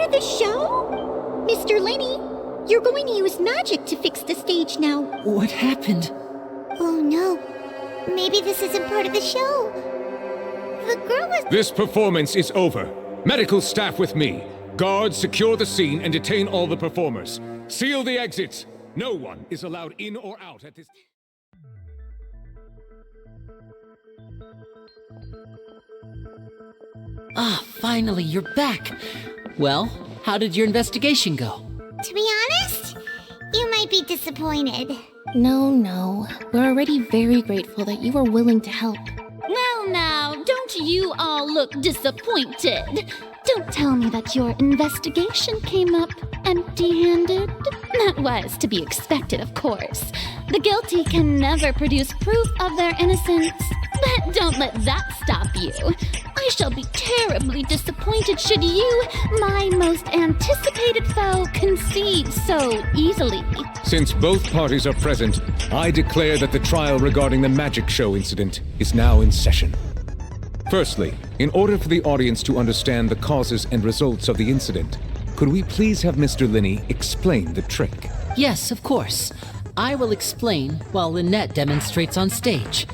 of the show? Mr. Lenny, you're going to use magic to fix the stage now. What happened? Oh no. Maybe this isn't part of the show. The girl was... This performance is over. Medical staff with me. Guards, secure the scene and detain all the performers. Seal the exits. No one is allowed in or out at this... Ah, finally, you're back. Well, how did your investigation go? To be honest, you might be disappointed. No. We're already very grateful that you were willing to help. Well now, don't you all look disappointed? Don't tell me that your investigation came up empty-handed. That was to be expected, of course. The guilty can never produce proof of their innocence. But don't let that stop you. I shall be terribly disappointed should you, my most anticipated foe, concede so easily. Since both parties are present, I declare that the trial regarding the magic show incident is now in session. Firstly, in order for the audience to understand the causes and results of the incident, could we please have Mr. Linney explain the trick? Yes, of course. I will explain while Lynette demonstrates on stage.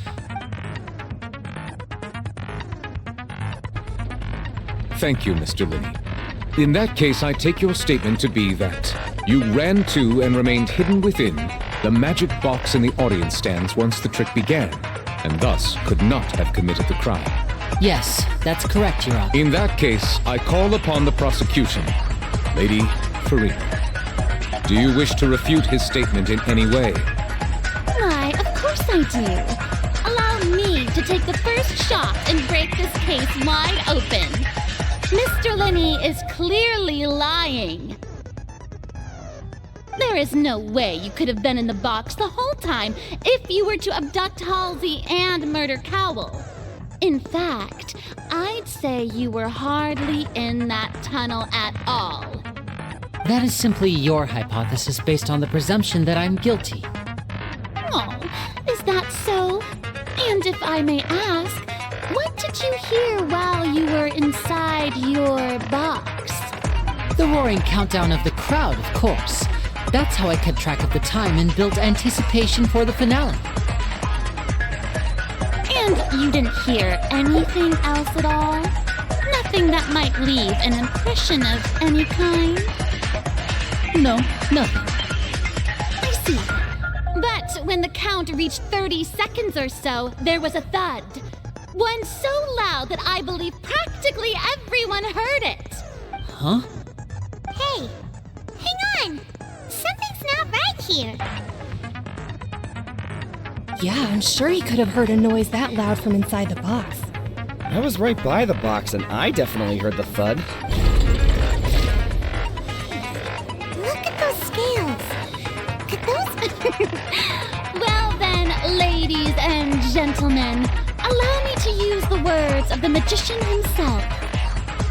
Thank you, Mr. Linney. In that case, I take your statement to be that you ran to and remained hidden within the magic box in the audience stands once the trick began, and thus could not have committed the crime. Yes, that's correct, Your Honor. In that case, I call upon the prosecution. Lady Farina, do you wish to refute his statement in any way? Why, of course I do. Allow me to take the first shot and break this case wide open. Mr. Linney is clearly lying. There is no way you could have been in the box the whole time if you were to abduct Halsey and murder Cowell. In fact, I'd say you were hardly in that tunnel at all. That is simply your hypothesis based on the presumption that I'm guilty. Oh, is that so? And if I may ask, what did you hear while you were inside your box? The roaring countdown of the crowd, of course. That's how I kept track of the time and built anticipation for the finale. And you didn't hear anything else at all? Nothing that might leave an impression of any kind? No, nothing. I see. But when the count reached 30 seconds or so, there was a thud. One so loud that I believe practically everyone heard it. Huh? Hey, hang on. Something's not right here. Yeah, I'm sure he could have heard a noise that loud from inside the box. I was right by the box and I definitely heard the thud. Look at those scales. Could those... Well then, ladies and gentlemen, allow me to use the words of the magician himself.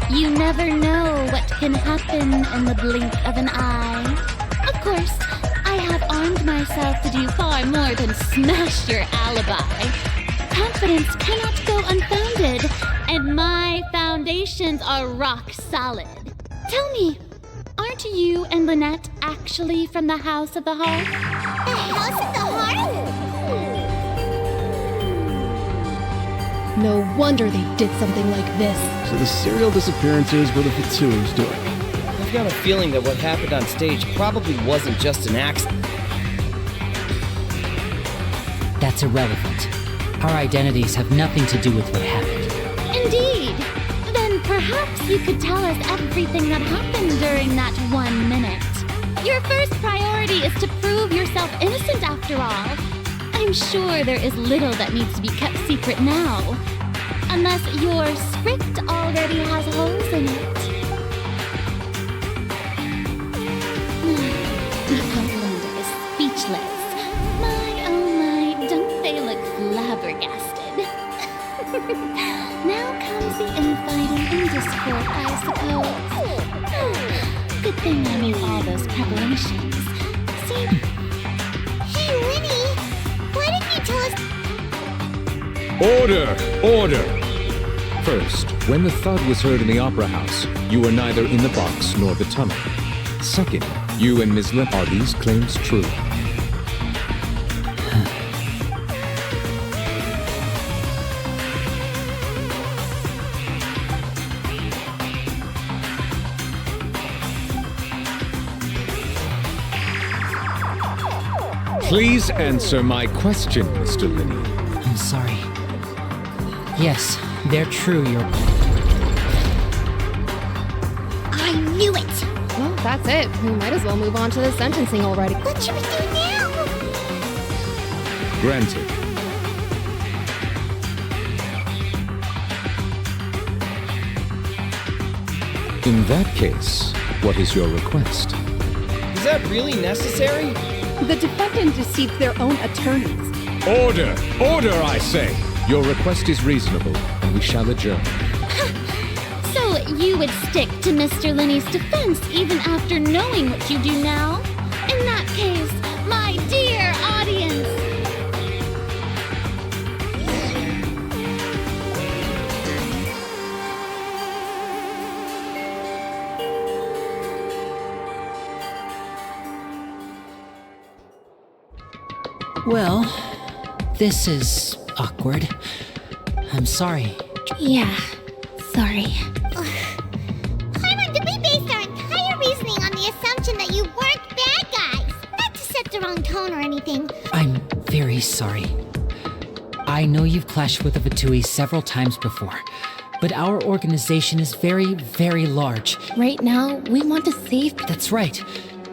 You never know what can happen in the blink of an eye. Of course, I have armed myself to do far more than smash your alibi. Confidence cannot go unfounded, and my foundations are rock solid. Tell me, aren't you and Lynette actually from the House of the Heart? The House of the Heart? No wonder they did something like this. So the serial disappearances were the Fatsu's doing. I've got a feeling that what happened on stage probably wasn't just an accident. That's irrelevant. Our identities have nothing to do with what happened. Indeed. Then perhaps you could tell us everything that happened during that 1 minute. Your first priority is to prove yourself innocent after all. I'm sure there is little that needs to be kept secret now. Unless your script already has holes in it. Linda is speechless. My, oh my, don't they look flabbergasted? Now comes the infighting and discord, I suppose. Good thing I made all those preparations. See? Hey, Winnie. Why didn't you tell us... Order! Order! First, when the thud was heard in the Opera House, you were neither in the box nor the tunnel. Second, you and Ms. Lin, are these claims true? Please answer my question, Mr. Linney. I'm sorry. Yes, they're true, I knew it! Well, that's it. We might as well move on to the sentencing already. What should we do now? Granted. In that case, what is your request? Is that really necessary? The defendant deceived their own attorneys. Order! Order, I say! Your request is reasonable, and we shall adjourn. So you would stick to Mr. Linney's defense even after knowing what you do now? In that case, my dear audience, Well, this is awkward. I'm sorry. Yeah, sorry. Paimon, did we base our entire reasoning on the assumption that you weren't bad guys? Not to set the wrong tone or anything. I'm very sorry. I know you've clashed with the Fatui several times before, but our organization is very, very large. Right now, we want to save. That's right.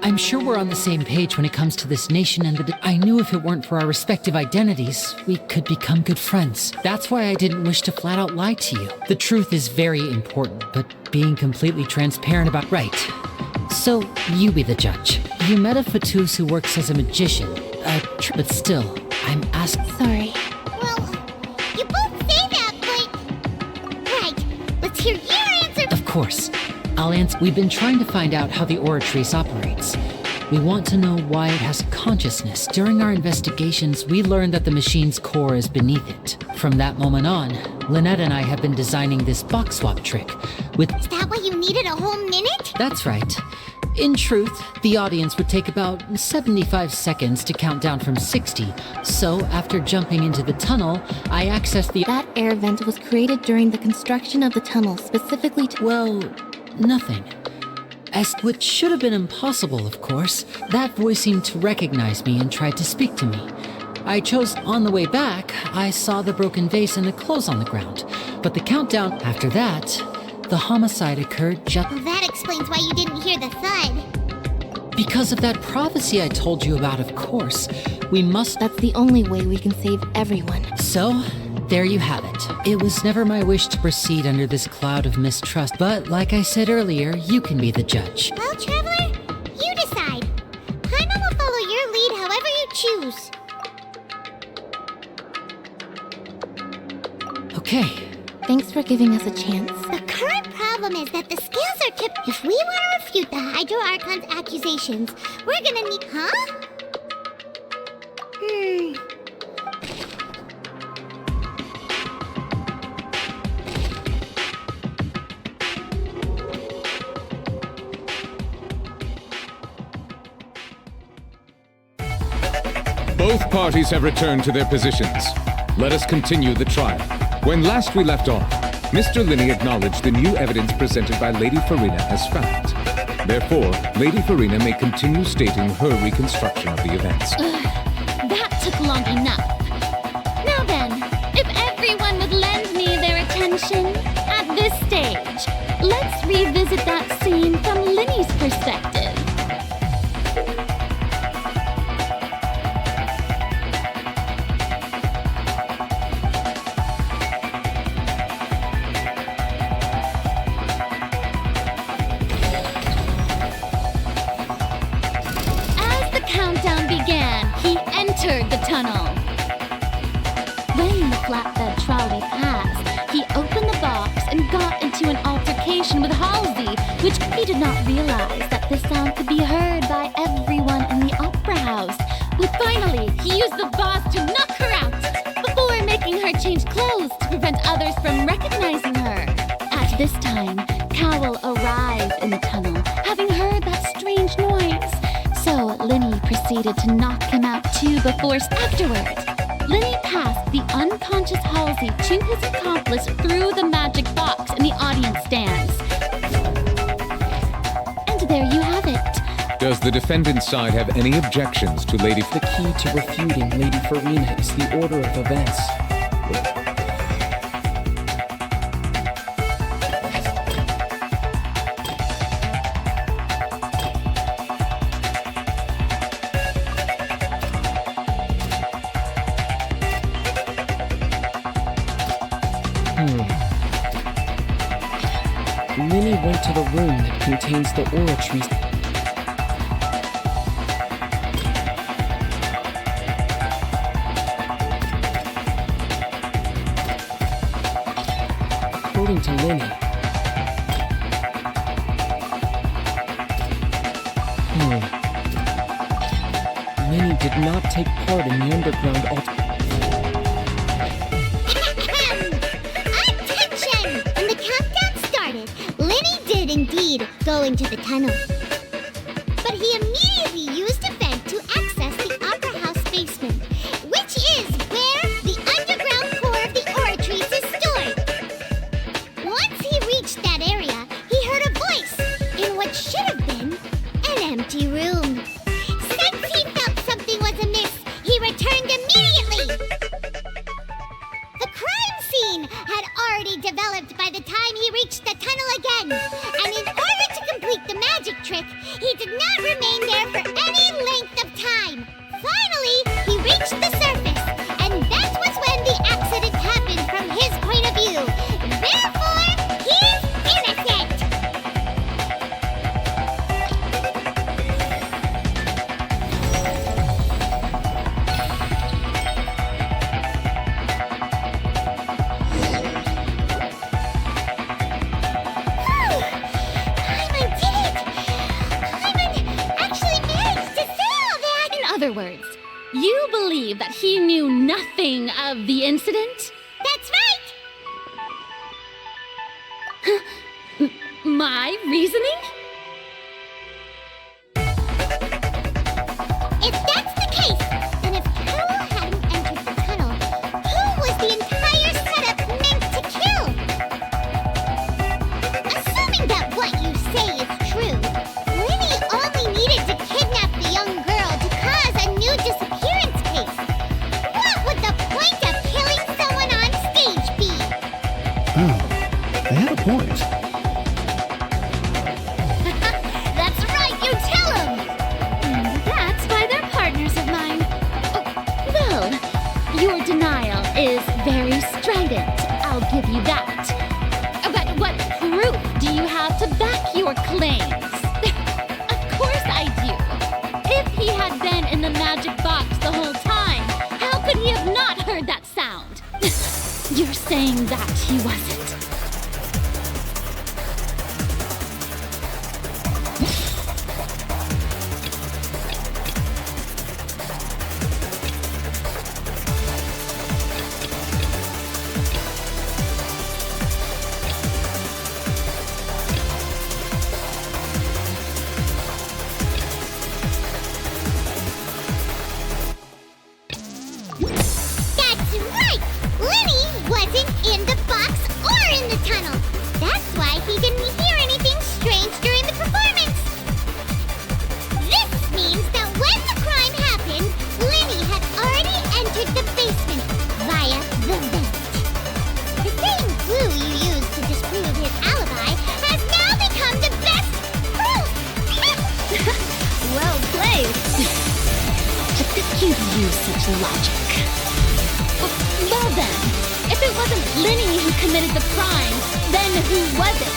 I'm sure we're on the same page when it comes to this nation and I knew if it weren't for our respective identities, we could become good friends. That's why I didn't wish to flat out lie to you. The truth is very important, but being completely transparent about... Right. So, you be the judge. You met a Fatus who works as a magician, but still, I'm asking... Sorry. Well, you both say that, but... Right, let's hear your answer. Of course. I'll answer. We've been trying to find out how the Oratrice operates. We want to know why it has consciousness. During our investigations, we learned that the machine's core is beneath it. From that moment on, Lynette and I have been designing this box swap trick with... Is that why you needed a whole minute? That's right. In truth, the audience would take about 75 seconds to count down from 60. So, after jumping into the tunnel, I accessed the... That air vent was created during the construction of the tunnel, specifically to... Well, nothing. Which should have been impossible, of course. That voice seemed to recognize me and tried to speak to me. I chose on the way back, I saw the broken vase and the clothes on the ground. But the countdown after that, the homicide occurred just... Well, that explains why you didn't hear the thud. Because of that prophecy I told you about, of course. We must... That's the only way we can save everyone. So, there you have it. It was never my wish to proceed under this cloud of mistrust, but like I said earlier, you can be the judge. Well, Traveler, you decide. Paimon will follow your lead however you choose. Okay. Thanks for giving us a chance. The current problem is that the scales are tipped. If we want to refute the Hydro Archon's accusations, we're gonna need... Huh? Both parties have returned to their positions. Let us continue the trial. When last we left off, Mr. Linney acknowledged the new evidence presented by Lady Farina as fact. Therefore, Lady Farina may continue stating her reconstruction of the events. that took long enough. Now then, if everyone would lend me their attention at this stage, let's revisit that scene from Linney's perspective. Entered the tunnel. When the flatbed trolley passed, he opened the box and got into an altercation with Halsey, which he did not realize that the sound could be heard by everyone in the opera house. But finally, he used the boss to knock her out before making her change clothes to prevent others from recognizing her. This time, Cal will arrive in the tunnel, having heard that strange noise. So Linny proceeded to knock him out too before afterwards. Linny passed the unconscious Halsey to his accomplice through the magic box in the audience stands. And there you have it. Does the defendant's side have any objections to Lady... The key to refuting Lady Farina is the order of events. Linny went to the room that contains the aura trees. According to Linny, Linny did not take part in the underground Attention! When the countdown started, Linny did indeed go into the tunnel. But he immediately used a vent to access the Opera House basement, which is where the underground core of the Oratrice is stored. Once he reached that area, he heard a voice in what should have been an empty room. Since he felt something was amiss, he returned immediately. The crime scene had already developed by the time he reached the tunnel again, and in order to complete the magic trick, he did not remain there for any length of time. Finally, he reached the surface, and that was when the accident happened from his point of view. Therefore, he's innocent! Paimon did it! Paimon actually managed to say all that! In other words, you believe that he knew nothing of the incident? That's right! My reasoning? If that's the case, then if Carol hadn't entered the tunnel, who was the entire setup meant to kill? Assuming that what you say is true, Linny only needed to kidnap the young girl to cause a new disappearance case. What would the point of killing someone on stage be? Oh, they had a point. That's right, you tell him! And that's why they're partners of mine. Oh, well, your denial is very strident. I'll give you that. But what proof do you have to back your claims? Of course I do. If he had been in the magic box the whole time, how could he have not heard that sound? You're saying that he wasn't. That's right! Linny wasn't in the box or in the tunnel. That's why he didn't hear anything strange during the performance. This means that when the crime happened, Linny had already entered the basement via the vent. The same clue you used to disprove his alibi has now become the best proof! Well played. To think you'd use such logic. Well then, if it wasn't Linny who committed the crime, then who was it?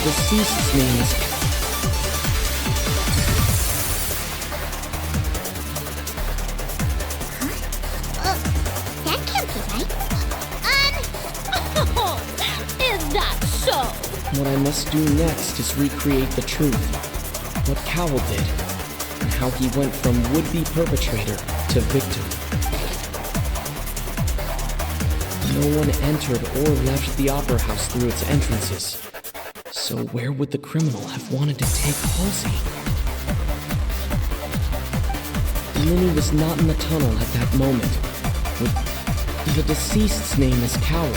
deceased's name is... That can't be right. Is that so? What I must do next is recreate the truth. What Cowell did, and how he went from would-be perpetrator to victim. No one entered or left the Opera House through its entrances. So where would the criminal have wanted to take Halsey? Linny was not in the tunnel at that moment. The deceased's name is Cowell.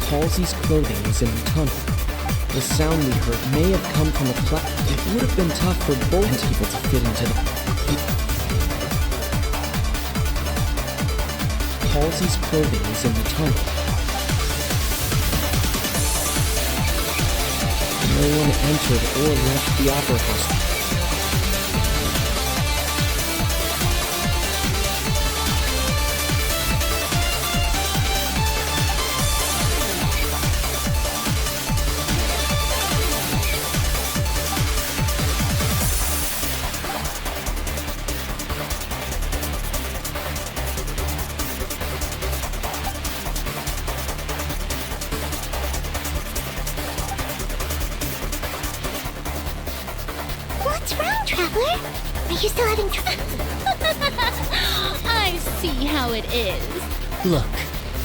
Halsey's clothing was in the tunnel. The sound we heard may have come from a cloud. It would have been tough for both people to fit into the... Halsey's clothing is in the tunnel. No one entered or left the Opera House. What's wrong, Traveler? Are you still having trouble? I see how it is. Look,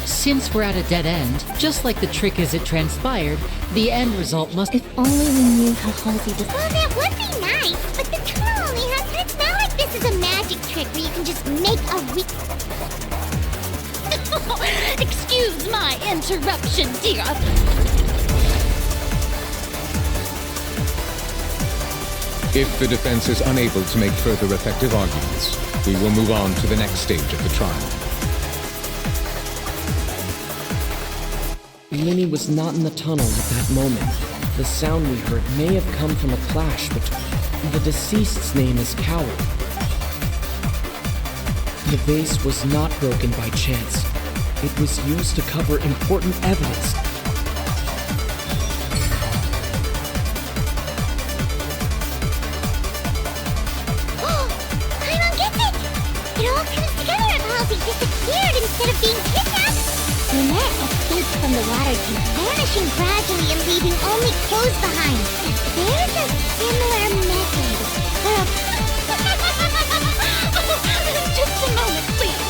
since we're at a dead end, just like the trick as it transpired, the end result must... If only we knew how Halsey does. Well, that would be nice, but the tunnel only has... It's not like this is a magic trick where you can just make a Excuse my interruption, dear. If the defense is unable to make further effective arguments, we will move on to the next stage of the trial. Linny was not in the tunnel at that moment. The sound we heard may have come from a clash between... The deceased's name is Cowell. The vase was not broken by chance. It was used to cover important evidence. Disappeared instead of being kidnapped. Lynette escaped from the water tank, vanishing gradually and leaving only clothes behind. There's a similar method for a... Just a moment, please.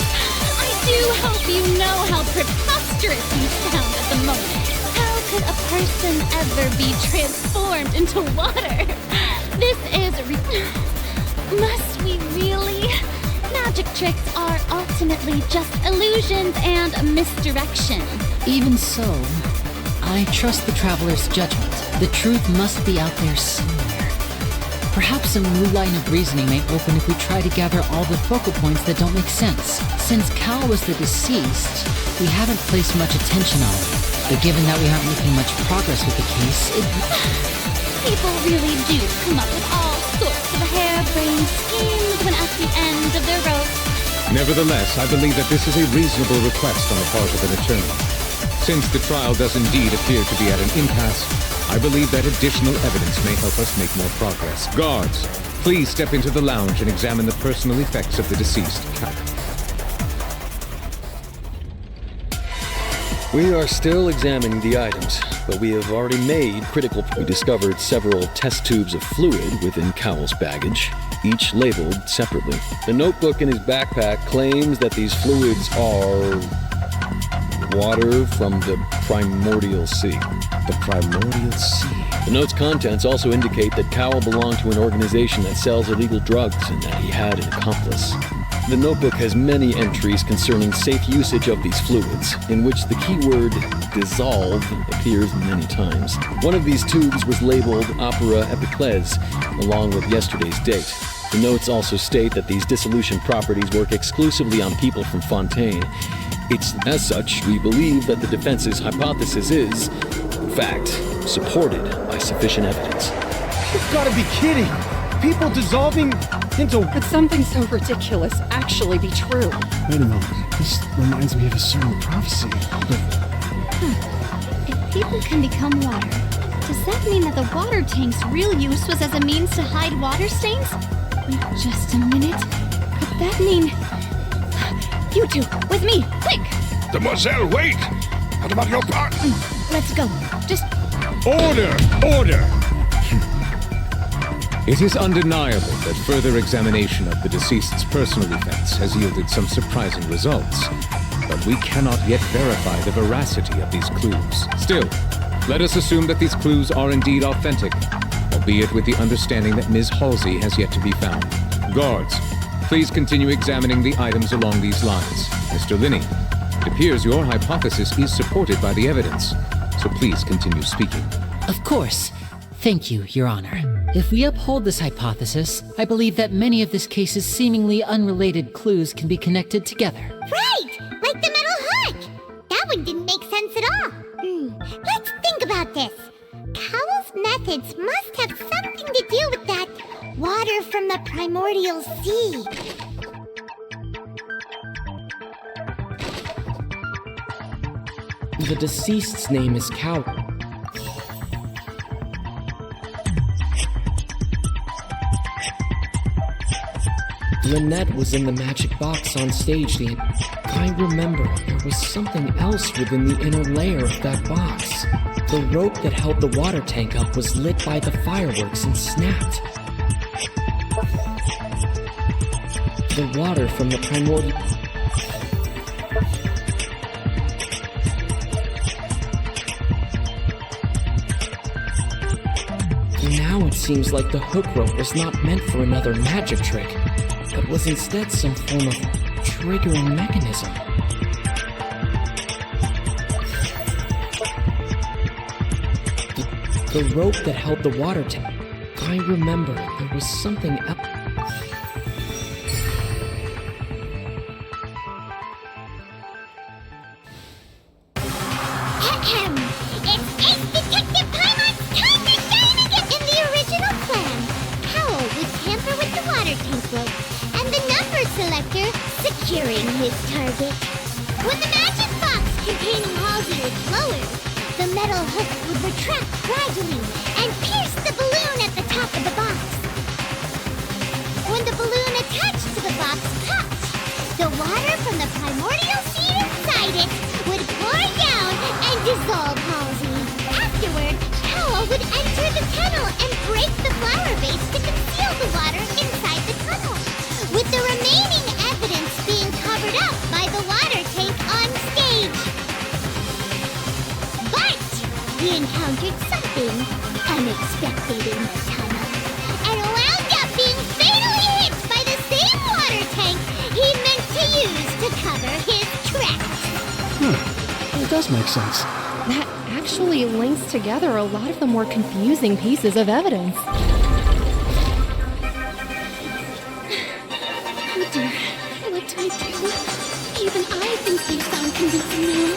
I do hope you know how preposterous you sound at the moment. How could a person ever be transformed into water? This is... Must we really... Magic tricks are ultimately just illusions and misdirection. Even so, I trust the Traveler's judgment. The truth must be out there somewhere. Perhaps a new line of reasoning may open if we try to gather all the focal points that don't make sense. Since Cal was the deceased, we haven't placed much attention on it. But given that we aren't making much progress with the case, People really do come up with all sorts of harebrained schemes when at the end of their rope. Nevertheless, I believe that this is a reasonable request on the part of an attorney. Since the trial does indeed appear to be at an impasse, I believe that additional evidence may help us make more progress. Guards, please step into the lounge and examine the personal effects of the deceased. We are still examining the items, but we have already made critical... We discovered several test tubes of fluid within Cowell's baggage, each labeled separately. The notebook in his backpack claims that these fluids are... water from the primordial sea. The primordial sea? The note's contents also indicate that Cowell belonged to an organization that sells illegal drugs and that he had an accomplice. The notebook has many entries concerning safe usage of these fluids, in which the keyword dissolve appears many times. One of these tubes was labeled Opera Epiclese, along with yesterday's date. The notes also state that these dissolution properties work exclusively on people from Fontaine. As such, we believe that the defense's hypothesis is, in fact, supported by sufficient evidence. You've got to be kidding! People dissolving into... Could something so ridiculous actually be true? Wait a moment. This reminds me of a certain prophecy. If people can become water, Does that mean that the water tank's real use was as a means to hide water stains? Wait just a minute. Could that mean... You two, with me, quick! Demoiselle, wait! What about your part? Let's go. Just... Order! Order! It is undeniable that further examination of the deceased's personal effects has yielded some surprising results, but we cannot yet verify the veracity of these clues. Still, let us assume that these clues are indeed authentic, albeit with the understanding that Ms. Halsey has yet to be found. Guards, please continue examining the items along these lines. Mr. Linney, it appears your hypothesis is supported by the evidence, so please continue speaking. Of course. Thank you, Your Honor. If we uphold this hypothesis, I believe that many of this case's seemingly unrelated clues can be connected together. Right! Like the metal hook! That one didn't make sense at all. Let's think about this. Cowell's methods must have something to do with that water from the primordial sea. The deceased's name is Cowell. Lynette was in the magic box on stage. I remember there was something else within the inner layer of that box. The rope that held the water tank up was lit by the fireworks and snapped. The water from the primordial... Now it seems like the hook rope was not meant for another magic trick, but was instead some form of triggering mechanism. The rope that held the water tank. I remember there was something else. It's Ace Detective Paimon's time to shine again! In the original plan, Cowell would tamper with the water tank rope and the number selector securing his target. When the magic box containing Halsey was lowered, the metal hook would retract gradually and pierce the balloon at the top of the box. When the balloon attached to the box popped, the water from the primordial sea inside it would pour down and dissolve Halsey. Afterward, Cowell would enter the tunnel and break the flower vase to conceal the water inside the tunnel, with the remaining evidence being covered up by the water tank on stage. But he encountered something unexpected in the tunnel, and wound up being fatally hit by the same water tank he meant to use to cover his tracks. It does make sense. That actually links together a lot of the more confusing pieces of evidence. Oh dear, what do I do? Even I think they sound convincing now.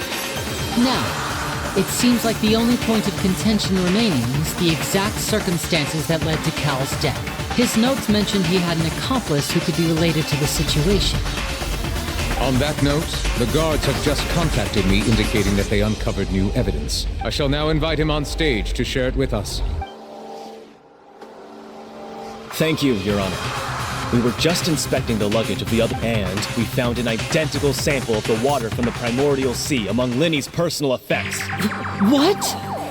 Now, it seems like the only point of contention remaining is the exact circumstances that led to Cal's death. His notes mentioned he had an accomplice who could be related to the situation. On that note, the guards have just contacted me indicating that they uncovered new evidence. I shall now invite him on stage to share it with us. Thank you, Your Honor. We were just inspecting the luggage of the other, and we found an identical sample of the water from the primordial sea among Linny's personal effects. What?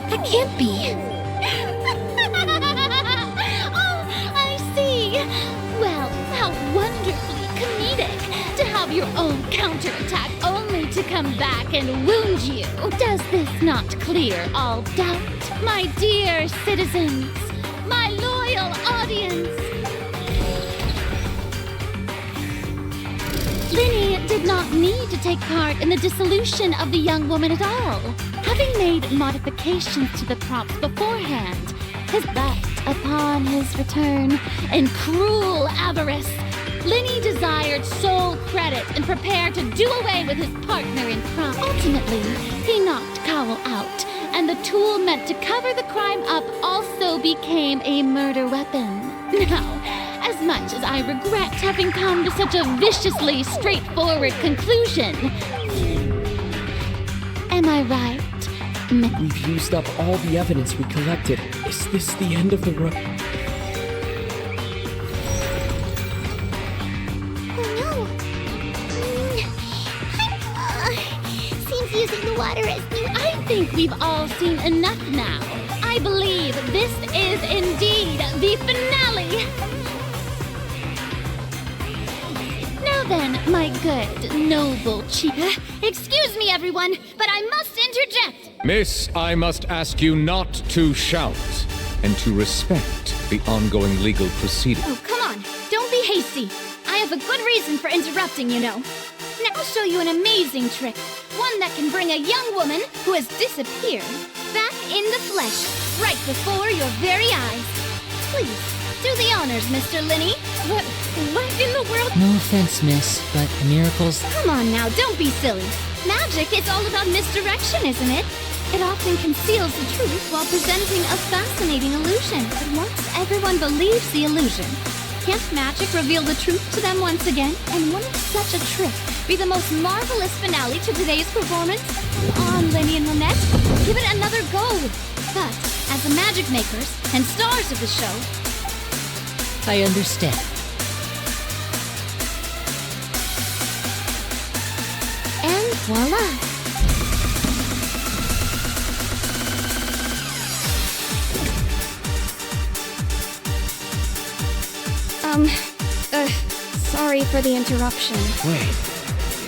That can't be. Oh, I see. Well, how wonderfully comedic to have your own counterattack only to come back and wound you. Does this not clear all doubt, my dear citizens, my loyal audience? Linny did not need to take part in the dissolution of the young woman at all. Having made modifications to the props beforehand, but upon his return, in cruel avarice, Linny desired sole credit and prepared to do away with his partner in crime. Ultimately, he knocked Cowell out, and the tool meant to cover the crime up also became a murder weapon. Now, as much as I regret having come to such a viciously straightforward conclusion, am I right We've used up all the evidence we collected. Is this the end of the road? Oh no! Seems using the water as new. I think we've all seen enough now. I believe this is indeed the finale. Now then, my good, noble chief. Excuse me, everyone, but I must interject. Miss, I must ask you not to shout and to respect the ongoing legal proceeding. Oh, come on. Don't be hasty. I have a good reason for interrupting, you know. Now I'll show you an amazing trick. One that can bring a young woman who has disappeared back in the flesh, right before your very eyes. Please, do the honors, Mr. Linney. What in the world? No offense, miss, but miracles... Come on now, don't be silly. Magic is all about misdirection, isn't it? It often conceals the truth while presenting a fascinating illusion. But once everyone believes the illusion, can't magic reveal the truth to them once again? And wouldn't such a trick be the most marvelous finale to today's performance? Come on, Linny and Lynette, give it another go. But as the magic makers and stars of the show, I understand. And voila! Sorry for the interruption. Wait,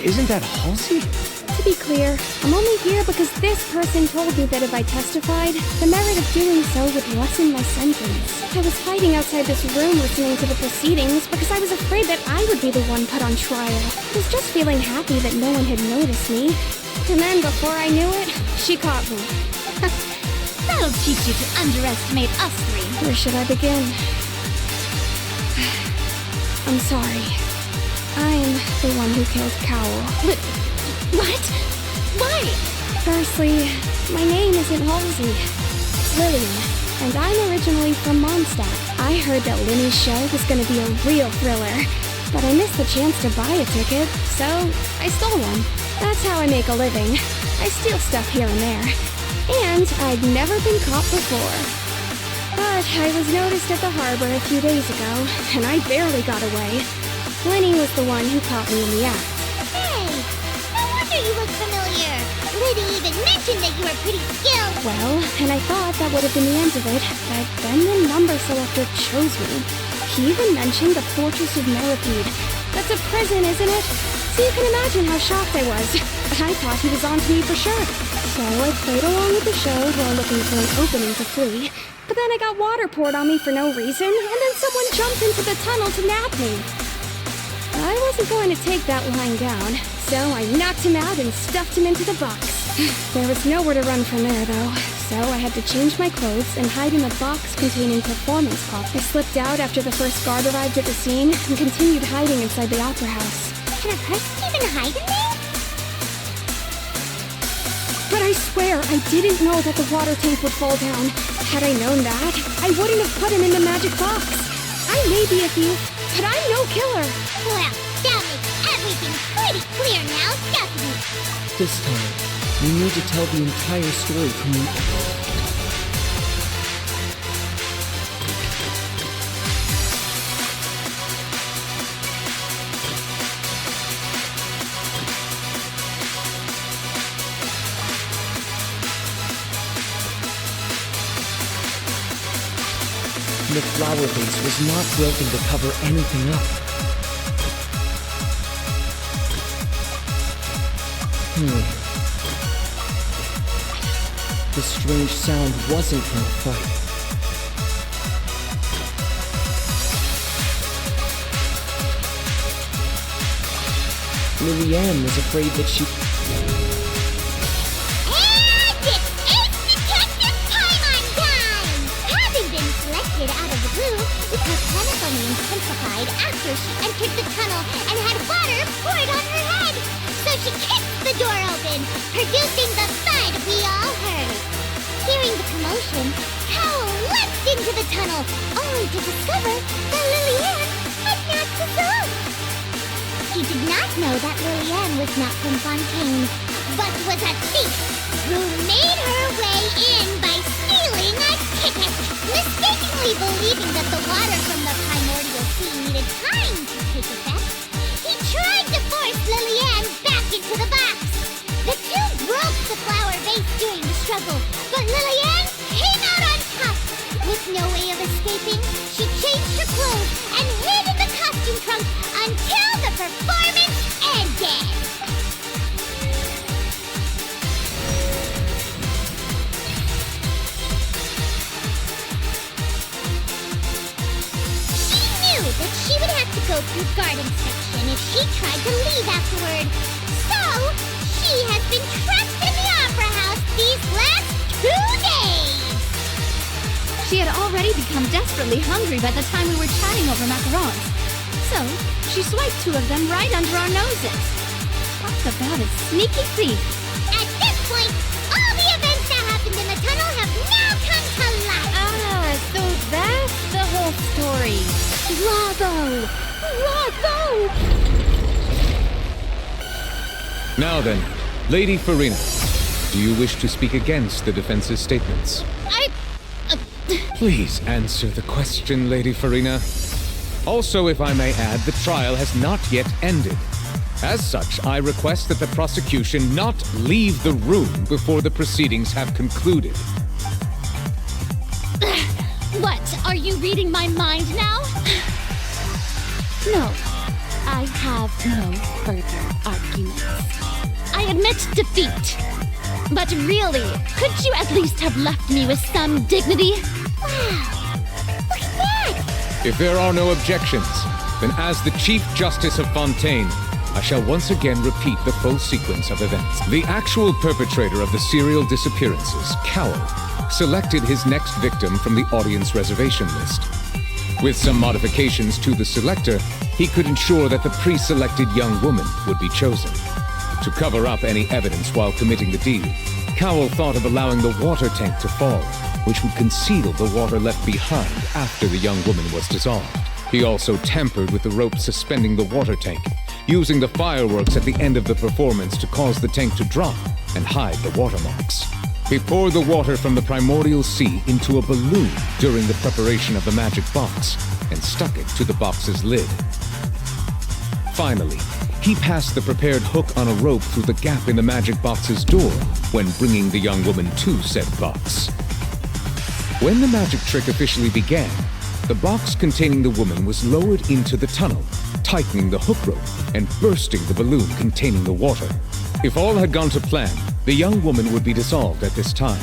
isn't that Halsey? To be clear, I'm only here because this person told me that if I testified, the merit of doing so would lessen my sentence. I was hiding outside this room listening to the proceedings because I was afraid that I would be the one put on trial. I was just feeling happy that no one had noticed me. And then before I knew it, she caught me. that'll teach you to underestimate us three. Where should I begin? I'm sorry. I'm the one who killed Cowell. What? Why? Firstly, my name isn't Halsey. It's Lillian, and I'm originally from Mondstadt. I heard that Linny's show was gonna be a real thriller, but I missed the chance to buy a ticket, so I stole one. That's how I make a living. I steal stuff here and there. And I'd never been caught before. But I was noticed at the harbor a few days ago, and I barely got away. Linny was the one who caught me in the act. Hey! No wonder you look familiar! Liddy even mentioned that you were pretty skilled! Well, and I thought that would have been the end of it, but then the number selector chose me. He even mentioned the Fortress of Meripede. That's a prison, isn't it? So you can imagine how shocked I was. I thought he was on to me for sure. So I played along with the show while looking for an opening to flee. But then I got water poured on me for no reason, and then someone jumped into the tunnel to nab me. I wasn't going to take that lying down, so I knocked him out and stuffed him into the box. There was nowhere to run from there, though, so I had to change my clothes and hide in a box containing performance pop. I slipped out after the first guard arrived at the scene and continued hiding inside the opera house. Can a person even hide in there? But I swear, I didn't know that the water tank would fall down. Had I known that, I wouldn't have put him in the magic box. I may be a thief, but I'm no killer. Well, that makes everything pretty clear now, doesn't it? This time, we need to tell the entire story from the... The flower vase was not broken to cover anything up. The strange sound wasn't from a fight. Lillian was afraid that she... Out of the blue because panic only intensified after she entered the tunnel and had water poured on her head. So she kicked the door open, producing the thud we all heard. Hearing the commotion, Cowell leapt into the tunnel, only to discover that Lillian had knocked us off. She did not know that Lillian was not from Fontaine, but was a thief who made her believing that the water from the primordial sea needed time to take effect, he tried to force Lillian back into the box. The two broke the flower vase during the struggle, but Lillian came out on top. With no way of escaping, she changed her clothes and hid in the costume trunk until the performance ended. That she would have to go through garden section if she tried to leave afterward. So, she has been trapped in the Opera House these last 2 days! She had already become desperately hungry by the time we were chatting over macarons. So, she swiped 2 of them right under our noses. Talk about a sneaky thief. At this point, all the events that happened in the tunnel have now come to light! Ah, so that's the whole story. Bravo! Bravo! Now then, Lady Farina, do you wish to speak against the defense's statements? Please answer the question, Lady Farina. Also, if I may add, the trial has not yet ended. As such, I request that the prosecution not leave the room before the proceedings have concluded. What? Are you reading my mind now? No. I have no further arguments. I admit defeat. But really, could you at least have left me with some dignity? Wow! Look at that! If there are no objections, then as the Chief Justice of Fontaine, I shall once again repeat the full sequence of events. The actual perpetrator of the serial disappearances, Cowell, selected his next victim from the audience reservation list. With some modifications to the selector, he could ensure that the pre-selected young woman would be chosen. To cover up any evidence while committing the deed, Cowell thought of allowing the water tank to fall, which would conceal the water left behind after the young woman was dissolved. He also tampered with the rope suspending the water tank, using the fireworks at the end of the performance to cause the tank to drop and hide the watermarks. He poured the water from the primordial sea into a balloon during the preparation of the magic box and stuck it to the box's lid. Finally, he passed the prepared hook on a rope through the gap in the magic box's door when bringing the young woman to said box. When the magic trick officially began, the box containing the woman was lowered into the tunnel, tightening the hook rope and bursting the balloon containing the water. If all had gone to plan, the young woman would be dissolved at this time.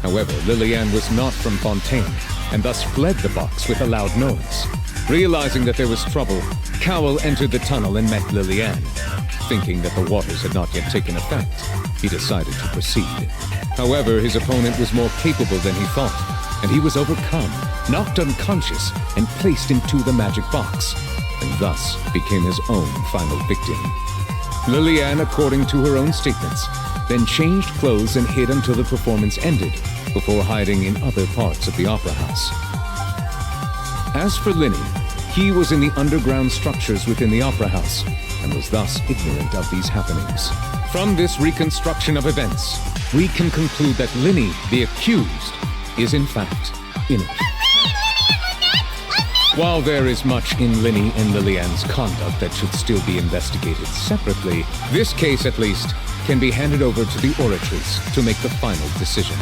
However, Lillian was not from Fontaine, and thus fled the box with a loud noise. Realizing that there was trouble, Cowell entered the tunnel and met Lillian. Thinking that the waters had not yet taken effect, he decided to proceed. However, his opponent was more capable than he thought, and he was overcome, knocked unconscious, and placed into the magic box, and thus became his own final victim. Lillian, according to her own statements, then changed clothes and hid until the performance ended, before hiding in other parts of the opera house. As for Linny, he was in the underground structures within the opera house, and was thus ignorant of these happenings. From this reconstruction of events, we can conclude that Linny, the accused, is in fact innocent. While there is much in Linny and Lillian's conduct that should still be investigated separately, this case at least can be handed over to the Oratrice to make the final decision.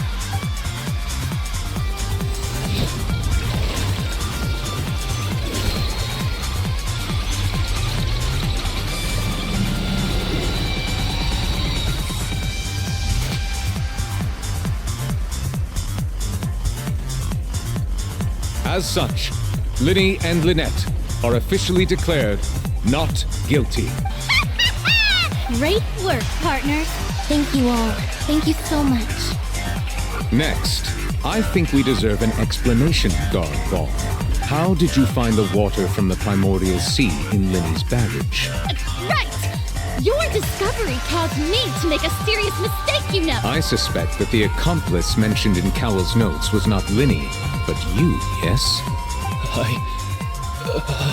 As such, Linny and Lynette are officially declared not guilty. Great work, partners. Thank you all. Thank you so much. Next, I think we deserve an explanation, Guard Ball. How did you find the water from the primordial sea in Linny's baggage? Right! Your discovery caused me to make a serious mistake, you know! I suspect that the accomplice mentioned in Cowell's notes was not Linny, but you, yes?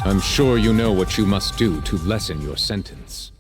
I'm sure you know what you must do to lessen your sentence.